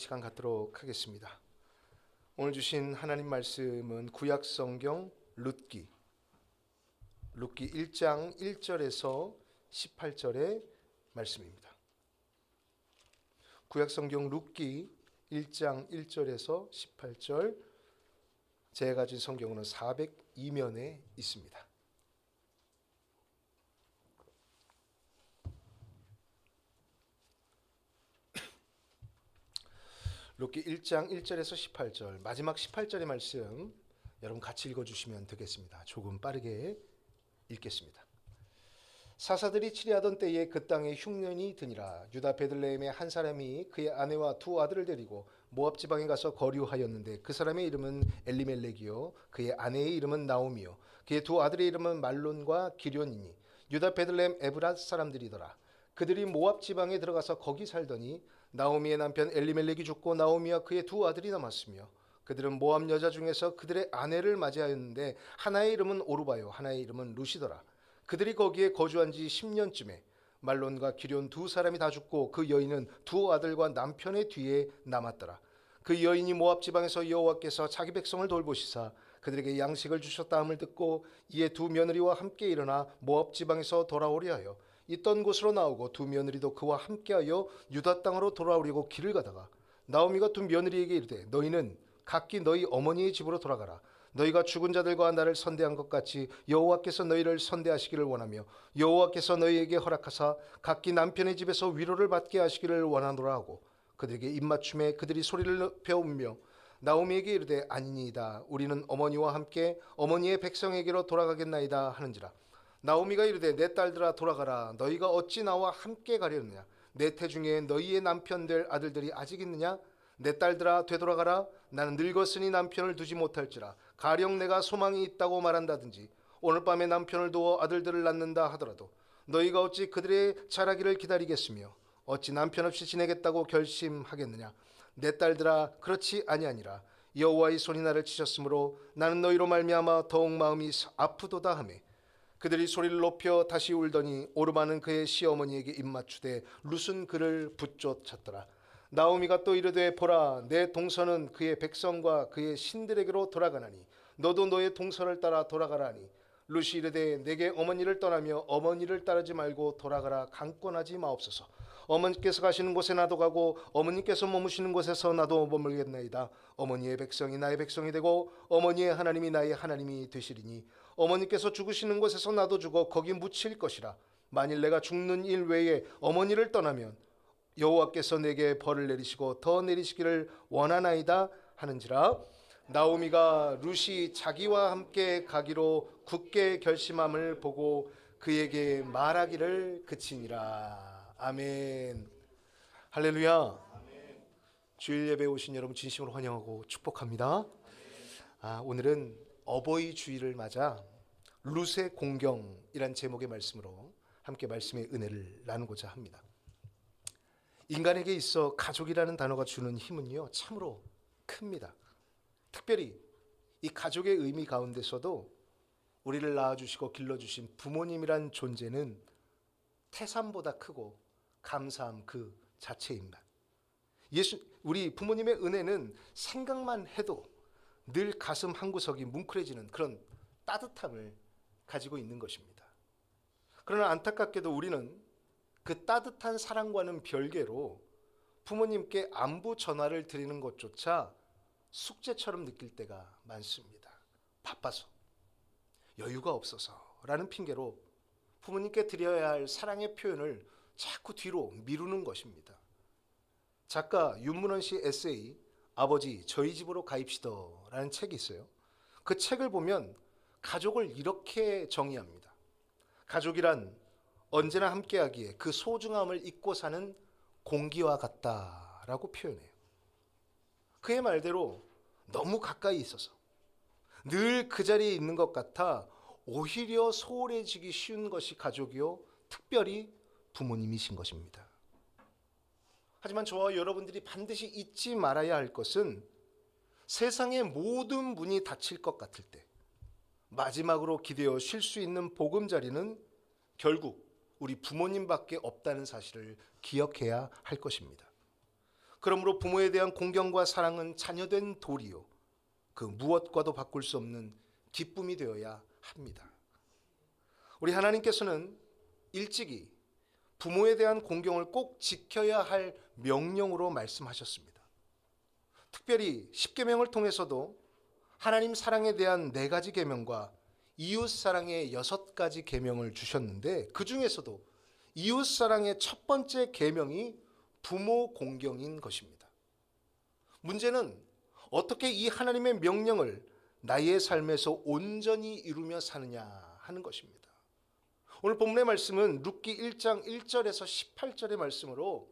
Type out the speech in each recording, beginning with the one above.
시간 갖도록 하겠습니다. 오늘 주신 하나님 말씀은 구약 성경 룻기 1장 1절에서 18절의 말씀입니다. 구약 성경 룻기 1장 1절에서 18절, 제가 가진 성경은 402면에 있습니다. 룻기 1장 1절에서 18절, 마지막 18절의 말씀 여러분 같이 읽어주시면 되겠습니다. 조금 빠르게 읽겠습니다. 사사들이 치리하던 때에 그 땅에 흉년이 드니라. 유다 베들레헴의 한 사람이 그의 아내와 두 아들을 데리고 모압 지방에 가서 거류하였는데 그 사람의 이름은 엘리멜렉이요 그의 아내의 이름은 나오미요 그의 두 아들의 이름은 말론과 기련이니 유다 베들레헴 에브랏 사람들이더라. 그들이 모압 지방에 들어가서 거기 살더니 나오미의 남편 엘리멜렉이 죽고 나오미와 그의 두 아들이 남았으며 그들은 모압 여자 중에서 그들의 아내를 맞이하였는데 하나의 이름은 오르바요 하나의 이름은 루시더라. 그들이 거기에 거주한 지 10년쯤에 말론과 기럨 두 사람이 다 죽고 그 여인은 두 아들과 남편의 뒤에 남았더라. 그 여인이 모압 지방에서 여호와께서 자기 백성을 돌보시사 그들에게 양식을 주셨다 함을 듣고 이에 두 며느리와 함께 일어나 모압 지방에서 돌아오려 하여 있던 곳으로 나오고 두 며느리도 그와 함께하여 유다 땅으로 돌아오려고 길을 가다가 나오미가 두 며느리에게 이르되 너희는 각기 너희 어머니의 집으로 돌아가라. 너희가 죽은 자들과 나를 선대한 것 같이 여호와께서 너희를 선대하시기를 원하며 여호와께서 너희에게 허락하사 각기 남편의 집에서 위로를 받게 하시기를 원하노라 하고 그들에게 입맞춤에 그들이 소리를 높여 울며 나오미에게 이르되 아니니이다. 우리는 어머니와 함께 어머니의 백성에게로 돌아가겠나이다 하는지라. 나오미가 이르되 내 딸들아 돌아가라. 너희가 어찌 나와 함께 가려느냐. 내 태중에 너희의 남편 될 아들들이 아직 있느냐. 내 딸들아 되돌아가라. 나는 늙었으니 남편을 두지 못할지라. 가령 내가 소망이 있다고 말한다든지 오늘 밤에 남편을 두어 아들들을 낳는다 하더라도 너희가 어찌 그들의 자라기를 기다리겠으며 어찌 남편 없이 지내겠다고 결심하겠느냐. 내 딸들아 그렇지 아니하니라. 여호와의 손이 나를 치셨으므로 나는 너희로 말미암아 더욱 마음이 아프도다 하매 그들이 소리를 높여 다시 울더니 오르바는 그의 시어머니에게 입맞추되 룻은 그를 붙쫓았더라. 나오미가 또 이르되 보라 내 동서는 그의 백성과 그의 신들에게로 돌아가나니 너도 너의 동서를 따라 돌아가라니. 룻이 이르되 내게 어머니를 떠나며 어머니를 따르지 말고 돌아가라. 강권하지 마옵소서. 어머니께서 가시는 곳에 나도 가고 어머니께서 머무시는 곳에서 나도 머물겠나이다. 어머니의 백성이 나의 백성이 되고 어머니의 하나님이 나의 하나님이 되시리니 어머니께서 죽으시는 곳에서 나도 죽어 거기 묻힐 것이라. 만일 내가 죽는 일 외에 어머니를 떠나면 여호와께서 내게 벌을 내리시고 더 내리시기를 원하나이다 하는지라. 나오미가 룻이 자기와 함께 가기로 굳게 결심함을 보고 그에게 말하기를 그치니라. 아멘. 할렐루야. 주일 예배 오신 여러분 진심으로 환영하고 축복합니다. 오늘은 어버이 주일을 맞아 룻의 공경이란 제목의 말씀으로 함께 말씀의 은혜를 나누고자 합니다. 인간에게 있어 가족이라는 단어가 주는 힘은요 참으로 큽니다. 특별히 이 가족의 의미 가운데서도 우리를 낳아주시고 길러주신 부모님이란 존재는 태산보다 크고 감사함 그 자체입니다. 우리 부모님의 은혜는 생각만 해도 늘 가슴 한구석이 뭉클해지는 그런 따뜻함을 가지고 있는 것입니다. 그러나 안타깝게도 우리는 그 따뜻한 사랑과는 별개로 부모님께 안부 전화를 드리는 것조차 숙제처럼 느낄 때가 많습니다. 바빠서, 여유가 없어서라는 핑계로 부모님께 드려야 할 사랑의 표현을 자꾸 뒤로 미루는 것입니다. 작가 윤문원 씨 에세이 아버지 저희 집으로 가입시더라는 책이 있어요. 그 책을 보면 가족을 이렇게 정의합니다. 가족이란 언제나 함께하기에 그 소중함을 잊고 사는 공기와 같다라고 표현해요. 그의 말대로 너무 가까이 있어서 늘 그 자리에 있는 것 같아 오히려 소홀해지기 쉬운 것이 가족이요 특별히 부모님이신 것입니다. 하지만 저와 여러분들이 반드시 잊지 말아야 할 것은 세상의 모든 문이 닫힐 것 같을 때 마지막으로 기대어 쉴 수 있는 보금자리는 결국 우리 부모님밖에 없다는 사실을 기억해야 할 것입니다. 그러므로 부모에 대한 공경과 사랑은 자녀된 도리요, 그 무엇과도 바꿀 수 없는 기쁨이 되어야 합니다. 우리 하나님께서는 일찍이 부모에 대한 공경을 꼭 지켜야 할 명령으로 말씀하셨습니다. 특별히 십계명을 통해서도 하나님 사랑에 대한 4가지 계명과 이웃 사랑의 6가지 계명을 주셨는데, 그 중에서도 이웃 사랑의 첫 번째 계명이 부모 공경인 것입니다. 문제는 어떻게 이 하나님의 명령을 나의 삶에서 온전히 이루며 사느냐 하는 것입니다. 오늘 본문의 말씀은 룻기 1장 1절에서 18절의 말씀으로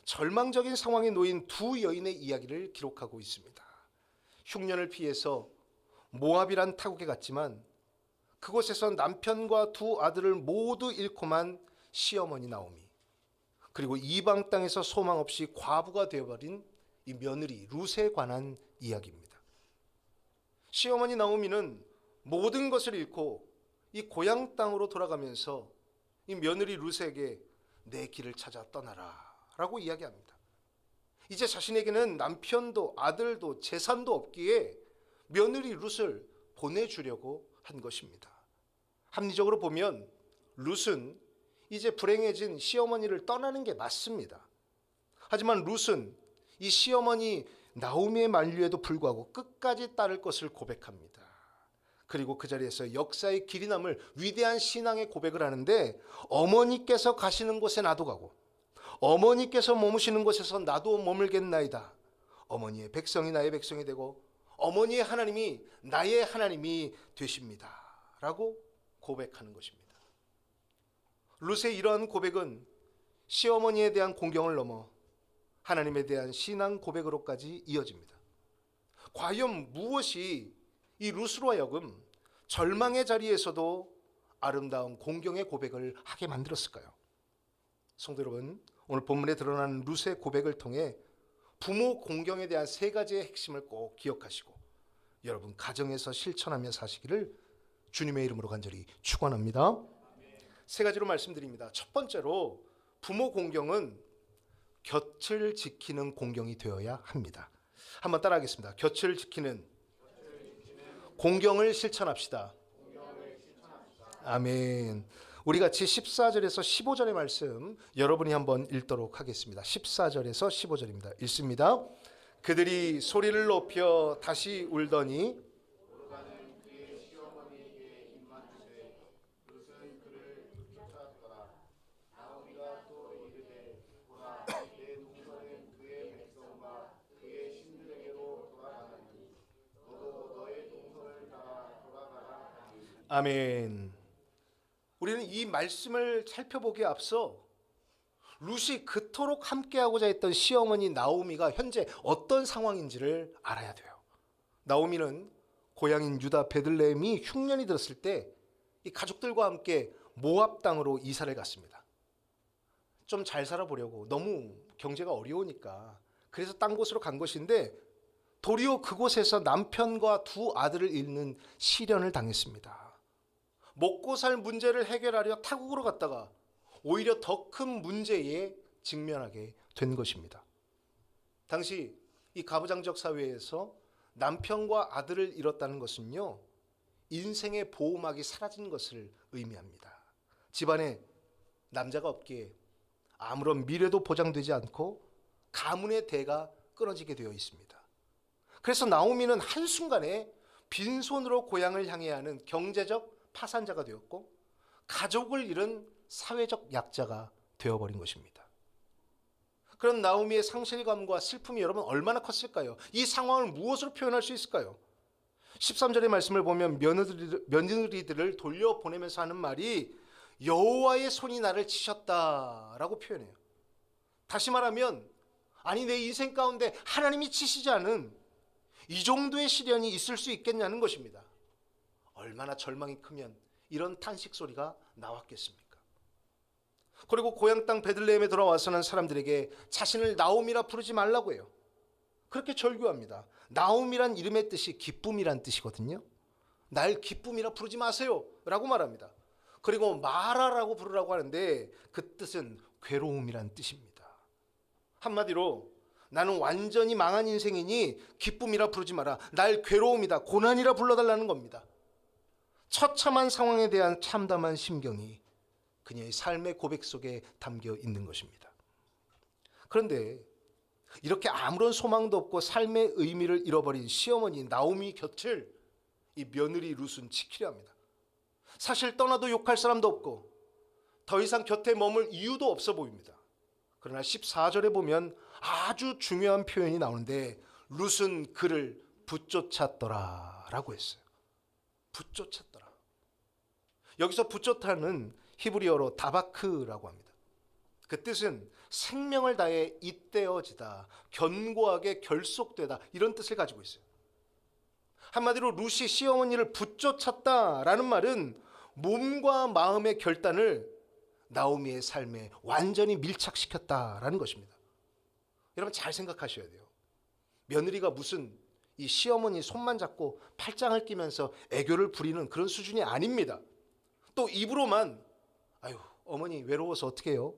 절망적인 상황에 놓인 두 여인의 이야기를 기록하고 있습니다. 흉년을 피해서 모압이란 타국에 갔지만 그곳에서 남편과 두 아들을 모두 잃고만 시어머니 나오미, 그리고 이방 땅에서 소망 없이 과부가 되어버린 이 며느리 룻에 관한 이야기입니다. 시어머니 나오미는 모든 것을 잃고 이 고향 땅으로 돌아가면서 이 며느리 룻에게 내 길을 찾아 떠나라 라고 이야기합니다. 이제 자신에게는 남편도 아들도 재산도 없기에 며느리 룻을 보내주려고 한 것입니다. 합리적으로 보면 룻은 이제 불행해진 시어머니를 떠나는 게 맞습니다. 하지만 룻은 이 시어머니 나오미의 만류에도 불구하고 끝까지 따를 것을 고백합니다. 그리고 그 자리에서 역사의 길이 남을 위대한 신앙의 고백을 하는데, 어머니께서 가시는 곳에 나도 가고 어머니께서 머무시는 곳에서 나도 머물겠나이다. 어머니의 백성이 나의 백성이 되고 어머니의 하나님이 나의 하나님이 되십니다 라고 고백하는 것입니다. 룻의 이러한 고백은 시어머니에 대한 공경을 넘어 하나님에 대한 신앙 고백으로까지 이어집니다. 과연 무엇이 이 룻으로 하여금 절망의 자리에서도 아름다운 공경의 고백을 하게 만들었을까요? 성도 여러분, 오늘 본문에 드러난 룻의 고백을 통해 부모 공경에 대한 3가지의 핵심을 꼭 기억하시고 여러분 가정에서 실천하며 사시기를 주님의 이름으로 간절히 축원합니다. 3가지로 말씀드립니다. 첫 번째로, 부모 공경은 곁을 지키는 공경이 되어야 합니다. 한번 따라하겠습니다. 곁을 지키는 공경을 실천합시다. 아멘. 우리 같이 14절에서 15절의 말씀 여러분이 한번 읽도록 하겠습니다. 14절에서 15절입니다. 읽습니다. 그들이 소리를 높여 다시 울더니 아멘. 우리는 이 말씀을 살펴보기에 앞서 룻이 그토록 함께하고자 했던 시어머니 나오미가 현재 어떤 상황인지를 알아야 돼요. 나오미는 고향인 유다 베들레헴이 흉년이 들었을 때 이 가족들과 함께 모압 땅으로 이사를 갔습니다. 좀 잘 살아보려고, 너무 경제가 어려우니까. 그래서 딴 곳으로 간 것인데 도리어 그곳에서 남편과 두 아들을 잃는 시련을 당했습니다. 먹고 살 문제를 해결하려 타국으로 갔다가 오히려 더 큰 문제에 직면하게 된 것입니다. 당시 이 가부장적 사회에서 남편과 아들을 잃었다는 것은요, 인생의 보호막이 사라진 것을 의미합니다. 집안에 남자가 없기에 아무런 미래도 보장되지 않고 가문의 대가 끊어지게 되어 있습니다. 그래서 나오미는 한순간에 빈손으로 고향을 향해야 하는 경제적 파산자가 되었고 가족을 잃은 사회적 약자가 되어버린 것입니다. 그런 나오미의 상실감과 슬픔이 여러분 얼마나 컸을까요? 이 상황을 무엇으로 표현할 수 있을까요? 13절의 말씀을 보면 며느리들을 돌려보내면서 하는 말이 여호와의 손이 나를 치셨다라고 표현해요. 다시 말하면, 아니 내 인생 가운데 하나님이 치시지 않은 이 정도의 시련이 있을 수 있겠냐는 것입니다. 얼마나 절망이 크면 이런 탄식 소리가 나왔겠습니까? 그리고 고향 땅 베들레헴에 돌아와서는 사람들에게 자신을 나오미라 부르지 말라고 해요. 그렇게 절규합니다. 나오미란 이름의 뜻이 기쁨이란 뜻이거든요. 날 기쁨이라 부르지 마세요 라고 말합니다. 그리고 마라라고 부르라고 하는데 그 뜻은 괴로움이란 뜻입니다. 한마디로 나는 완전히 망한 인생이니 기쁨이라 부르지 마라. 날 괴로움이다, 고난이라 불러달라는 겁니다. 처참한 상황에 대한 참담한 심경이 그녀의 삶의 고백 속에 담겨 있는 것입니다. 그런데 이렇게 아무런 소망도 없고 삶의 의미를 잃어버린 시어머니 나오미 곁을 이 며느리 룻은 지키려 합니다. 사실 떠나도 욕할 사람도 없고 더 이상 곁에 머물 이유도 없어 보입니다. 그러나 14절에 보면 아주 중요한 표현이 나오는데 룻은 그를 붙쫓았더라 라고 했어요. 붙쫓았더라. 여기서 붙쫓다는 히브리어로 다바크라고 합니다. 그 뜻은 생명을 다해 잇대어지다, 견고하게 결속되다, 이런 뜻을 가지고 있어요. 한마디로 룻이 시어머니를 붙쫓았다라는 말은 몸과 마음의 결단을 나오미의 삶에 완전히 밀착시켰다라는 것입니다. 여러분 잘 생각하셔야 돼요. 며느리가 무슨 이 시어머니 손만 잡고 팔짱을 끼면서 애교를 부리는 그런 수준이 아닙니다. 또 입으로만 아유 어머니 외로워서 어떻게 해요?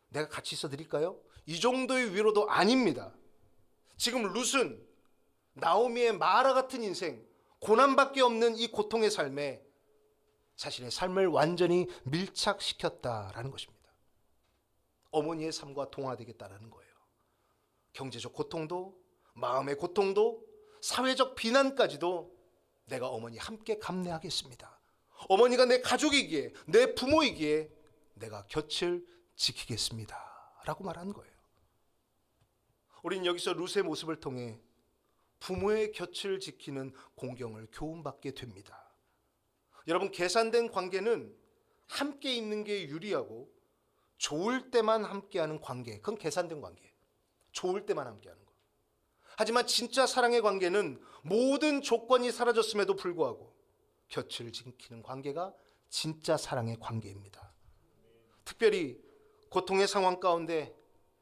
내가 같이 있어 드릴까요? 이 정도의 위로도 아닙니다. 지금 룻은 나오미의 마라 같은 인생, 고난밖에 없는 이 고통의 삶에 자신의 삶을 완전히 밀착시켰다라는 것입니다. 어머니의 삶과 동화되겠다라는 거예요. 경제적 고통도, 마음의 고통도, 사회적 비난까지도 내가 어머니 함께 감내하겠습니다. 어머니가 내 가족이기에, 내 부모이기에 내가 곁을 지키겠습니다 라고 말하는 거예요. 우리는 여기서 룻의 모습을 통해 부모의 곁을 지키는 공경을 교훈받게 됩니다. 여러분, 계산된 관계는 함께 있는 게 유리하고 좋을 때만 함께하는 관계, 그건 계산된 관계예요. 좋을 때만 함께하는 거. 하지만 진짜 사랑의 관계는 모든 조건이 사라졌음에도 불구하고 곁을 지키는 관계가 진짜 사랑의 관계입니다. 특별히 고통의 상황 가운데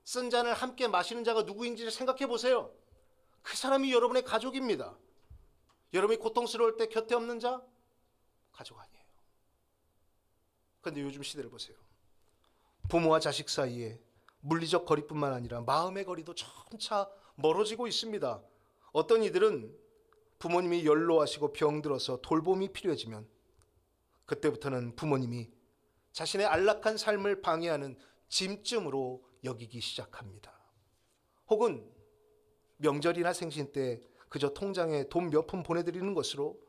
쓴 잔을 함께 마시는 자가 누구인지를 생각해 보세요. 그 사람이 여러분의 가족입니다. 여러분이 고통스러울 때 곁에 없는 자? 가족 아니에요. 그런데 요즘 시대를 보세요. 부모와 자식 사이에 물리적 거리뿐만 아니라 마음의 거리도 점차 멀어지고 있습니다. 어떤 이들은 부모님이 연로하시고 병들어서 돌봄이 필요해지면 그때부터는 부모님이 자신의 안락한 삶을 방해하는 짐쯤으로 여기기 시작합니다. 혹은 명절이나 생신 때 그저 통장에 돈 몇 푼 보내드리는 것으로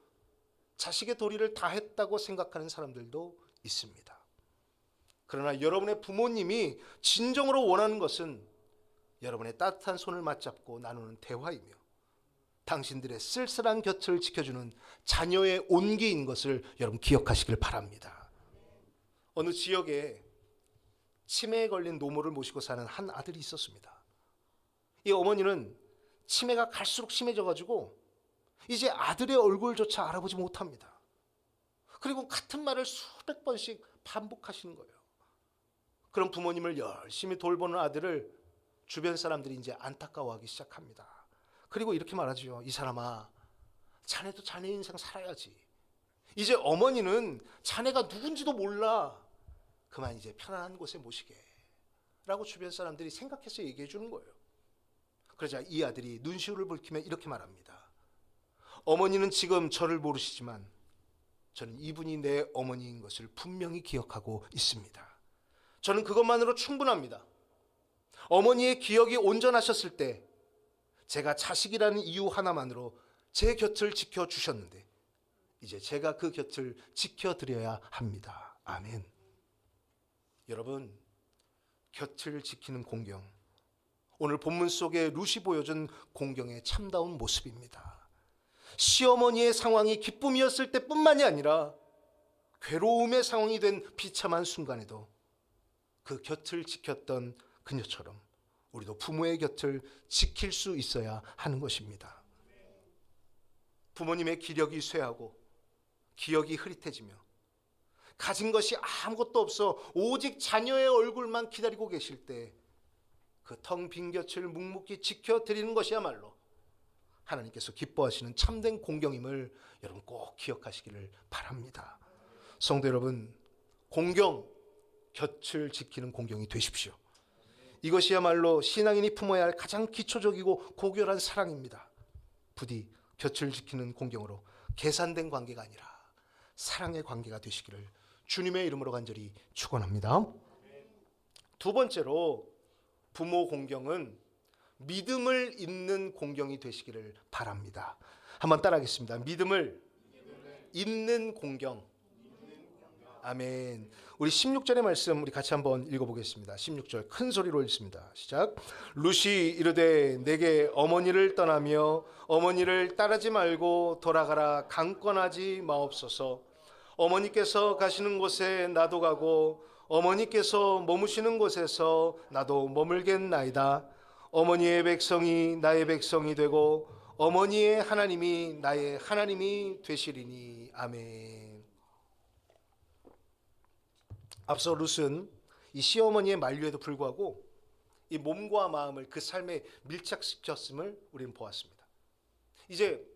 자식의 도리를 다 했다고 생각하는 사람들도 있습니다. 그러나 여러분의 부모님이 진정으로 원하는 것은 여러분의 따뜻한 손을 맞잡고 나누는 대화이며 당신들의 쓸쓸한 곁을 지켜주는 자녀의 온기인 것을 여러분 기억하시길 바랍니다. 어느 지역에 치매에 걸린 노모를 모시고 사는 한 아들이 있었습니다. 이 어머니는 치매가 갈수록 심해져가지고 이제 아들의 얼굴조차 알아보지 못합니다. 그리고 같은 말을 수백 번씩 반복하시는 거예요. 그런 부모님을 열심히 돌보는 아들을 주변 사람들이 이제 안타까워하기 시작합니다. 그리고 이렇게 말하죠. 이 사람아, 자네도 자네 인생 살아야지. 이제 어머니는 자네가 누군지도 몰라. 그만 이제 편안한 곳에 모시게 라고 주변 사람들이 생각해서 얘기해 주는 거예요. 그러자 이 아들이 눈시울을 붉히며 이렇게 말합니다. 어머니는 지금 저를 모르시지만 저는 이분이 내 어머니인 것을 분명히 기억하고 있습니다. 저는 그것만으로 충분합니다. 어머니의 기억이 온전하셨을 때 제가 자식이라는 이유 하나만으로 제 곁을 지켜주셨는데 이제 제가 그 곁을 지켜드려야 합니다. 아멘. 여러분, 곁을 지키는 공경, 오늘 본문 속에 룻이 보여준 공경의 참다운 모습입니다. 시어머니의 상황이 기쁨이었을 때뿐만이 아니라 괴로움의 상황이 된 비참한 순간에도 그 곁을 지켰던 그녀처럼 우리도 부모의 곁을 지킬 수 있어야 하는 것입니다. 부모님의 기력이 쇠하고 기억이 흐릿해지며 가진 것이 아무것도 없어 오직 자녀의 얼굴만 기다리고 계실 때 그 텅 빈 곁을 묵묵히 지켜드리는 것이야말로 하나님께서 기뻐하시는 참된 공경임을 여러분 꼭 기억하시기를 바랍니다. 성도 여러분, 공경, 곁을 지키는 공경이 되십시오. 이것이야말로 신앙인이 품어야 할 가장 기초적이고 고결한 사랑입니다. 부디 곁을 지키는 공경으로 계산된 관계가 아니라 사랑의 관계가 되시기를 주님의 이름으로 간절히 축원합니다. 두 번째로 부모 공경은 믿음을 잇는 공경이 되시기를 바랍니다. 한번 따라하겠습니다. 믿음을 잇는 공경. 아멘. 우리 16절의 말씀 우리 같이 한번 읽어보겠습니다. 16절 큰 소리로 읽습니다. 시작. 룻이 이르되 내게 어머니를 떠나며 어머니를 따르지 말고 돌아가라 강권하지 마옵소서. 어머니께서 가시는 곳에 나도 가고 어머니께서 머무시는 곳에서 나도 머물겠나이다. 어머니의 백성이 나의 백성이 되고 어머니의 하나님이 나의 하나님이 되시리니. 아멘. 앞서 룻은 이 시어머니의 만류에도 불구하고 이 몸과 마음을 그 삶에 밀착시켰음을 우리는 보았습니다. 이제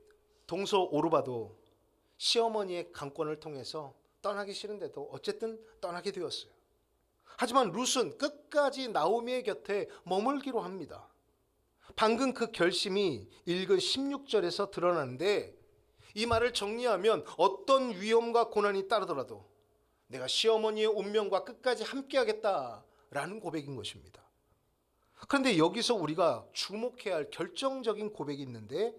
동서 오르바도 시어머니의 강권을 통해서 떠나기 싫은데도 어쨌든 떠나게 되었어요. 하지만 룻은 끝까지 나오미의 곁에 머물기로 합니다. 방금 그 결심이 읽은 16절에서 드러나는데, 이 말을 정리하면 어떤 위험과 고난이 따르더라도 내가 시어머니의 운명과 끝까지 함께하겠다라는 고백인 것입니다. 그런데 여기서 우리가 주목해야 할 결정적인 고백이 있는데,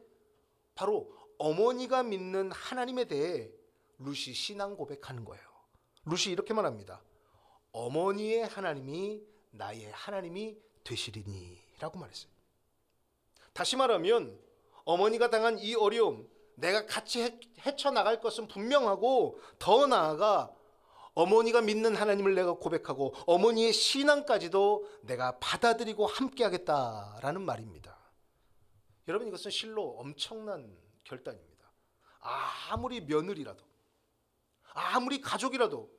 바로 어머니가 믿는 하나님에 대해 룻이 신앙 고백하는 거예요. 룻이 이렇게 말합니다. 어머니의 하나님이 나의 하나님이 되시리니 라고 말했어요. 다시 말하면 어머니가 당한 이 어려움, 내가 같이 헤쳐나갈 것은 분명하고, 더 나아가 어머니가 믿는 하나님을 내가 고백하고 어머니의 신앙까지도 내가 받아들이고 함께하겠다라는 말입니다. 여러분, 이것은 실로 엄청난 결단입니다. 아무리 며느리라도, 아무리 가족이라도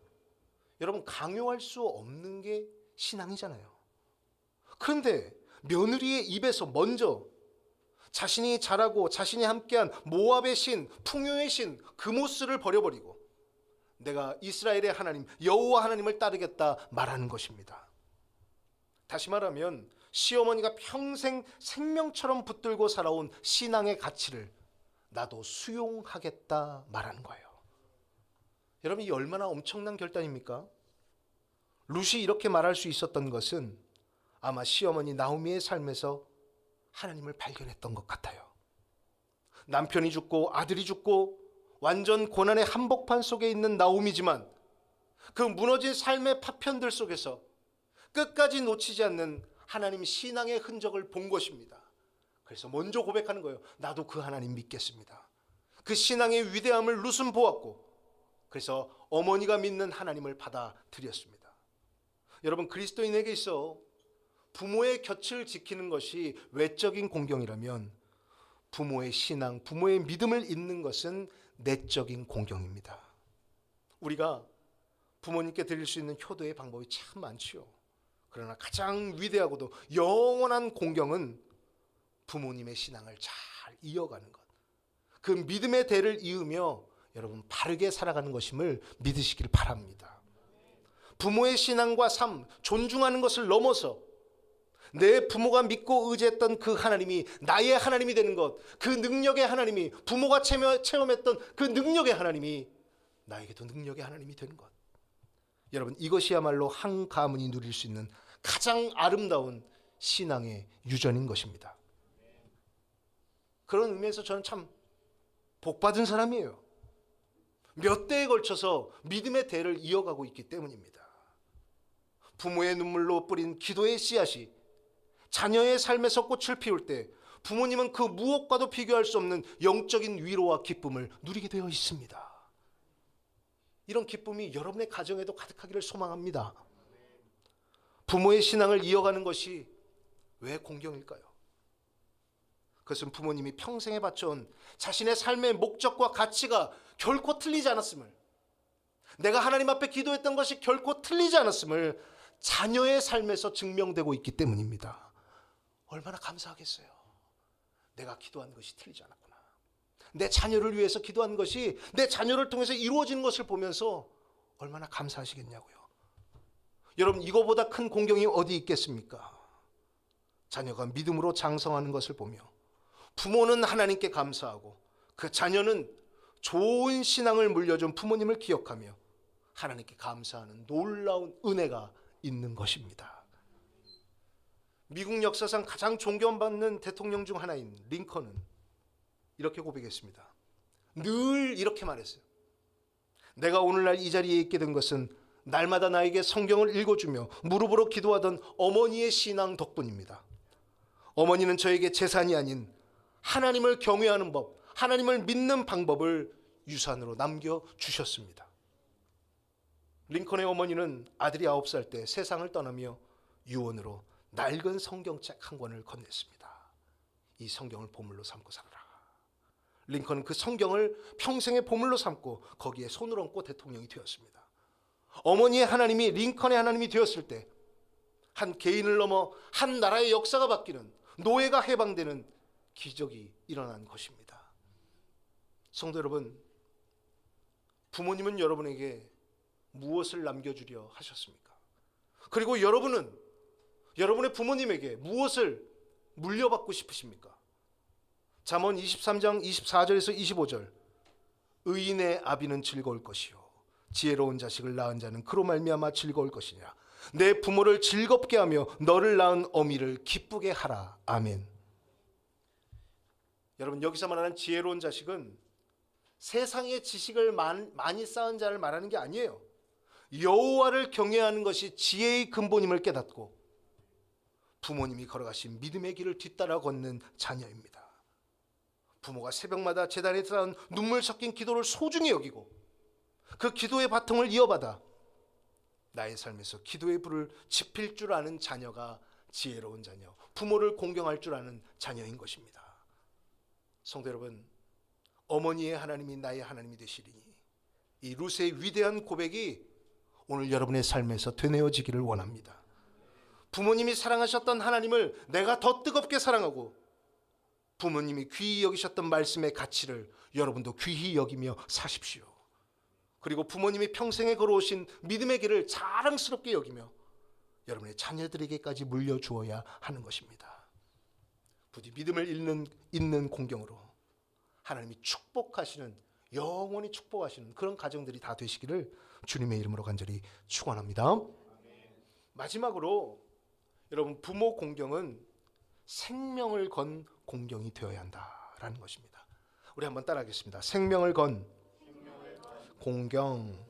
여러분 강요할 수 없는 게 신앙이잖아요. 그런데 며느리의 입에서 먼저 자신이 잘하고 자신이 함께한 모압의 신, 풍요의 신 그모스를 버려버리고 내가 이스라엘의 하나님 여호와 하나님을 따르겠다 말하는 것입니다. 다시 말하면 시어머니가 평생 생명처럼 붙들고 살아온 신앙의 가치를 나도 수용하겠다 말하는 거예요. 여러분, 이 얼마나 엄청난 결단입니까? 룻이 이렇게 말할 수 있었던 것은 아마 시어머니 나오미의 삶에서 하나님을 발견했던 것 같아요. 남편이 죽고 아들이 죽고 완전 고난의 한복판 속에 있는 나오미지만 그 무너진 삶의 파편들 속에서 끝까지 놓치지 않는 하나님 신앙의 흔적을 본 것입니다. 그래서 먼저 고백하는 거예요. 나도 그 하나님 믿겠습니다. 그 신앙의 위대함을 룻은 보았고, 그래서 어머니가 믿는 하나님을 받아들였습니다. 여러분, 그리스도인에게 있어 부모의 곁을 지키는 것이 외적인 공경이라면 부모의 신앙, 부모의 믿음을 잇는 것은 내적인 공경입니다. 우리가 부모님께 드릴 수 있는 효도의 방법이 참 많지요. 그러나 가장 위대하고도 영원한 공경은 부모님의 신앙을 잘 이어가는 것, 그 믿음의 대를 이으며 여러분 바르게 살아가는 것임을 믿으시길 바랍니다. 부모의 신앙과 삶, 존중하는 것을 넘어서 내 부모가 믿고 의지했던 그 하나님이 나의 하나님이 되는 것, 그 능력의 하나님이, 부모가 체험했던 그 능력의 하나님이 나에게도 능력의 하나님이 되는 것, 여러분 이것이야말로 한 가문이 누릴 수 있는 가장 아름다운 신앙의 유전인 것입니다. 그런 의미에서 저는 참 복받은 사람이에요. 몇 대에 걸쳐서 믿음의 대를 이어가고 있기 때문입니다. 부모의 눈물로 뿌린 기도의 씨앗이 자녀의 삶에서 꽃을 피울 때 부모님은 그 무엇과도 비교할 수 없는 영적인 위로와 기쁨을 누리게 되어 있습니다. 이런 기쁨이 여러분의 가정에도 가득하기를 소망합니다. 부모의 신앙을 이어가는 것이 왜 공경일까요? 그것은 부모님이 평생에 바쳐온 자신의 삶의 목적과 가치가 결코 틀리지 않았음을, 내가 하나님 앞에 기도했던 것이 결코 틀리지 않았음을 자녀의 삶에서 증명되고 있기 때문입니다. 얼마나 감사하겠어요. 내가 기도한 것이 틀리지 않았구나. 내 자녀를 위해서 기도한 것이 내 자녀를 통해서 이루어지는 것을 보면서 얼마나 감사하시겠냐고요. 여러분, 이거보다 큰 공경이 어디 있겠습니까? 자녀가 믿음으로 장성하는 것을 보며 부모는 하나님께 감사하고 그 자녀는 좋은 신앙을 물려준 부모님을 기억하며 하나님께 감사하는 놀라운 은혜가 있는 것입니다. 미국 역사상 가장 존경받는 대통령 중 하나인 링컨은 이렇게 고백했습니다. 늘 이렇게 말했어요. 내가 오늘날 이 자리에 있게 된 것은 날마다 나에게 성경을 읽어주며 무릎으로 기도하던 어머니의 신앙 덕분입니다. 어머니는 저에게 재산이 아닌 하나님을 경외하는 법, 하나님을 믿는 방법을 유산으로 남겨주셨습니다. 링컨의 어머니는 아들이 9살 때 세상을 떠나며 유언으로 낡은 성경책 한 권을 건넸습니다. 이 성경을 보물로 삼고 살아라. 링컨은 그 성경을 평생의 보물로 삼고 거기에 손을 얹고 대통령이 되었습니다. 어머니의 하나님이 링컨의 하나님이 되었을 때 한 개인을 넘어 한 나라의 역사가 바뀌는, 노예가 해방되는 기적이 일어난 것입니다. 성도 여러분, 부모님은 여러분에게 무엇을 남겨주려 하셨습니까? 그리고 여러분은 여러분의 부모님에게 무엇을 물려받고 싶으십니까? 잠언 23장 24절에서 25절, 의인의 아비는 즐거울 것이요 지혜로운 자식을 낳은 자는 그로 말미암아 즐거울 것이니라. 내 부모를 즐겁게 하며 너를 낳은 어미를 기쁘게 하라. 아멘. 여러분, 여기서 말하는 지혜로운 자식은 세상의 지식을 많이 쌓은 자를 말하는 게 아니에요. 여호와를 경외하는 것이 지혜의 근본임을 깨닫고 부모님이 걸어가신 믿음의 길을 뒤따라 걷는 자녀입니다. 부모가 새벽마다 제단에 쌓은 눈물 섞인 기도를 소중히 여기고 그 기도의 바통을 이어받아 나의 삶에서 기도의 불을 지필 줄 아는 자녀가 지혜로운 자녀, 부모를 공경할 줄 아는 자녀인 것입니다. 성도 여러분, 어머니의 하나님이 나의 하나님이 되시리니 이 룻의 위대한 고백이 오늘 여러분의 삶에서 되뇌어지기를 원합니다. 부모님이 사랑하셨던 하나님을 내가 더 뜨겁게 사랑하고 부모님이 귀히 여기셨던 말씀의 가치를 여러분도 귀히 여기며 사십시오. 그리고 부모님이 평생에 걸어오신 믿음의 길을 자랑스럽게 여기며 여러분의 자녀들에게까지 물려주어야 하는 것입니다. 부디 믿음을 잇는 공경으로 하나님이 축복하시는, 영원히 축복하시는 그런 가정들이 다 되시기를 주님의 이름으로 간절히 축원합니다. 마지막으로 여러분, 부모 공경은 생명을 건 공경이 되어야 한다라는 것입니다. 우리 한번 따라하겠습니다. 생명을 건 공경.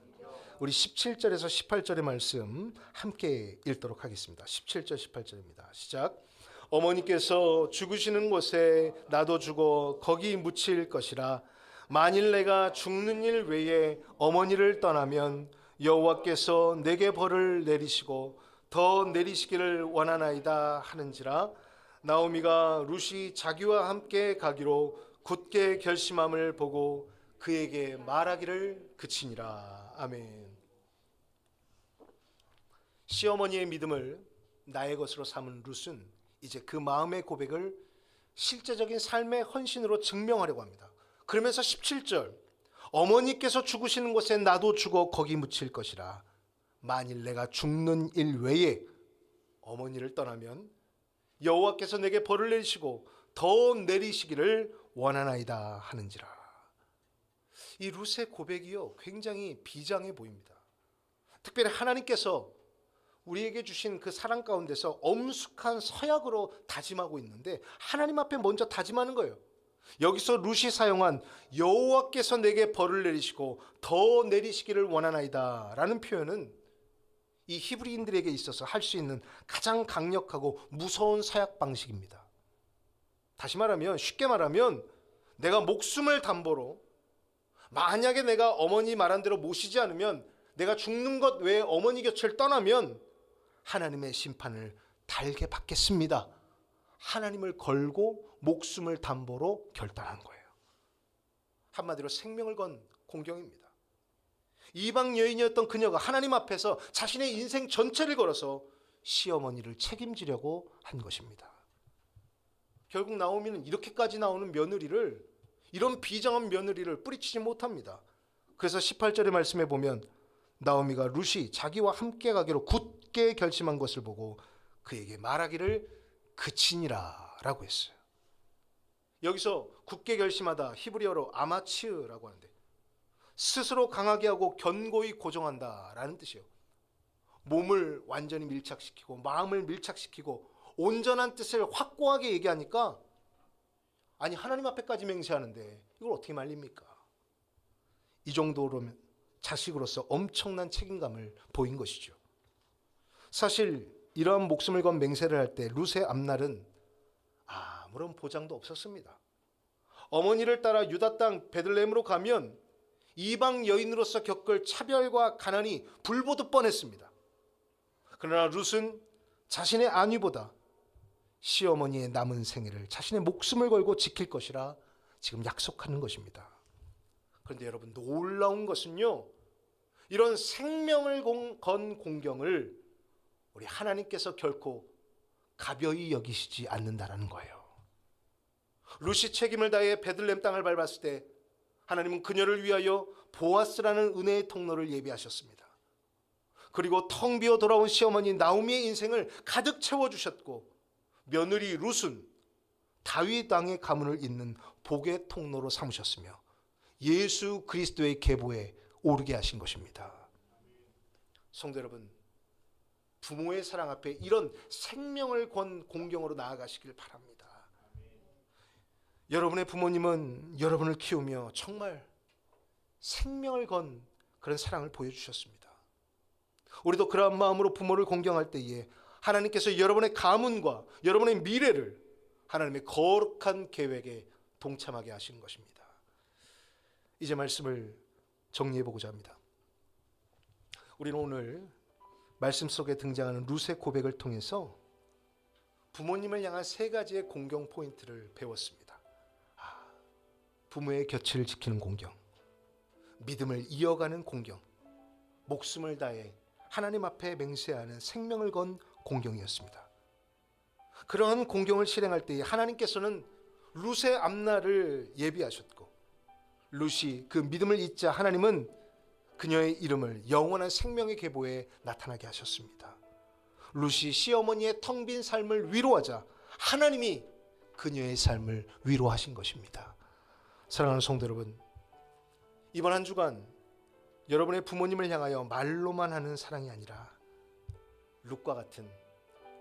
우리 17절에서 18절의 말씀 함께 읽도록 하겠습니다. 17절 18절입니다. 시작. 어머니께서 죽으시는 곳에 나도 죽어 거기 묻힐 것이라. 만일 내가 죽는 일 외에 어머니를 떠나면 여호와께서 내게 벌을 내리시고 더 내리시기를 원하나이다 하는지라. 나오미가 룻이 자기와 함께 가기로 굳게 결심함을 보고 그에게 말하기를 그치니라. 아멘. 시어머니의 믿음을 나의 것으로 삼은 룻은 이제 그 마음의 고백을 실제적인 삶의 헌신으로 증명하려고 합니다. 그러면서 17절, 어머니께서 죽으시는 곳에 나도 죽어 거기 묻힐 것이라. 만일 내가 죽는 일 외에 어머니를 떠나면 여호와께서 내게 벌을 내리시고 더 내리시기를 원하나이다 하는지라. 이 룻의 고백이요, 굉장히 비장해 보입니다. 특별히 하나님께서 우리에게 주신 그 사랑 가운데서 엄숙한 서약으로 다짐하고 있는데 하나님 앞에 먼저 다짐하는 거예요. 여기서 룻이 사용한 여호와께서 내게 벌을 내리시고 더 내리시기를 원하나이다 라는 표현은 이 히브리인들에게 있어서 할 수 있는 가장 강력하고 무서운 서약 방식입니다. 다시 말하면, 쉽게 말하면 내가 목숨을 담보로 만약에 내가 어머니 말한 대로 모시지 않으면, 내가 죽는 것 외에 어머니 곁을 떠나면 하나님의 심판을 달게 받겠습니다. 하나님을 걸고 목숨을 담보로 결단한 거예요. 한마디로 생명을 건 공경입니다. 이방 여인이었던 그녀가 하나님 앞에서 자신의 인생 전체를 걸어서 시어머니를 책임지려고 한 것입니다. 결국 나오미는 이렇게까지 나오는 며느리를, 이런 비장한 며느리를 뿌리치지 못합니다. 그래서 18절의 말씀에 보면 나오미가 룻이 자기와 함께 가기로 굳게 결심한 것을 보고 그에게 말하기를 그치니라 라고 했어요. 여기서 굳게 결심하다 히브리어로 아마치으라고 하는데 스스로 강하게 하고 견고히 고정한다 라는 뜻이에요. 몸을 완전히 밀착시키고 마음을 밀착시키고 온전한 뜻을 확고하게 얘기하니까 아니 하나님 앞에까지 맹세하는데 이걸 어떻게 말립니까? 이 정도로면 자식으로서 엄청난 책임감을 보인 것이죠. 사실 이러한 목숨을 건 맹세를 할 때 룻의 앞날은 아무런 보장도 없었습니다. 어머니를 따라 유다 땅 베들레헴으로 가면 이방 여인으로서 겪을 차별과 가난이 불보듯 뻔했습니다. 그러나 룻은 자신의 안위보다 시어머니의 남은 생애를 자신의 목숨을 걸고 지킬 것이라 지금 약속하는 것입니다. 그런데 여러분, 놀라운 것은요, 이런 생명을 건 공경을 우리 하나님께서 결코 가벼이 여기시지 않는다라는 거예요. 룻이 책임을 다해 베들레헴 땅을 밟았을 때 하나님은 그녀를 위하여 보아스라는 은혜의 통로를 예비하셨습니다. 그리고 텅 비어 돌아온 시어머니 나오미의 인생을 가득 채워주셨고, 며느리 룻은 다윗 왕의 가문을 잇는 복의 통로로 삼으셨으며 예수 그리스도의 계보에 오르게 하신 것입니다. 성도 여러분, 부모의 사랑 앞에 이런 생명을 건 공경으로 나아가시길 바랍니다. 여러분의 부모님은 여러분을 키우며 정말 생명을 건 그런 사랑을 보여주셨습니다. 우리도 그러한 마음으로 부모를 공경할 때에 하나님께서 여러분의 가문과 여러분의 미래를 하나님의 거룩한 계획에 동참하게 하시는 것입니다. 이제 말씀을 정리해 보고자 합니다. 우리는 오늘 말씀 속에 등장하는 룻의 고백을 통해서 부모님을 향한 세 가지의 공경 포인트를 배웠습니다. 부모의 곁을 지키는 공경, 믿음을 이어가는 공경, 목숨을 다해 하나님 앞에 맹세하는 생명을 건 공경이었습니다. 그러한 공경을 실행할 때에 하나님께서는 룻의 앞날을 예비하셨고, 룻이 그 믿음을 잇자 하나님은 그녀의 이름을 영원한 생명의 계보에 나타나게 하셨습니다. 룻이 시어머니의 텅 빈 삶을 위로하자 하나님이 그녀의 삶을 위로하신 것입니다. 사랑하는 성도 여러분, 이번 한 주간 여러분의 부모님을 향하여 말로만 하는 사랑이 아니라 룻과 같은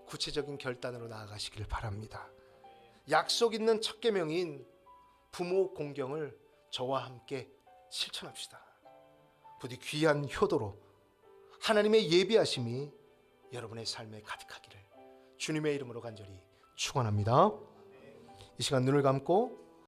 구체적인 결단으로 나아가시길 바랍니다. 약속 있는 첫 계명인 부모 공경을 저와 함께 실천합시다. 부디 귀한 효도로 하나님의 예비하심이 여러분의 삶에 가득하기를 주님의 이름으로 간절히 축원합니다. 이 시간 눈을 감고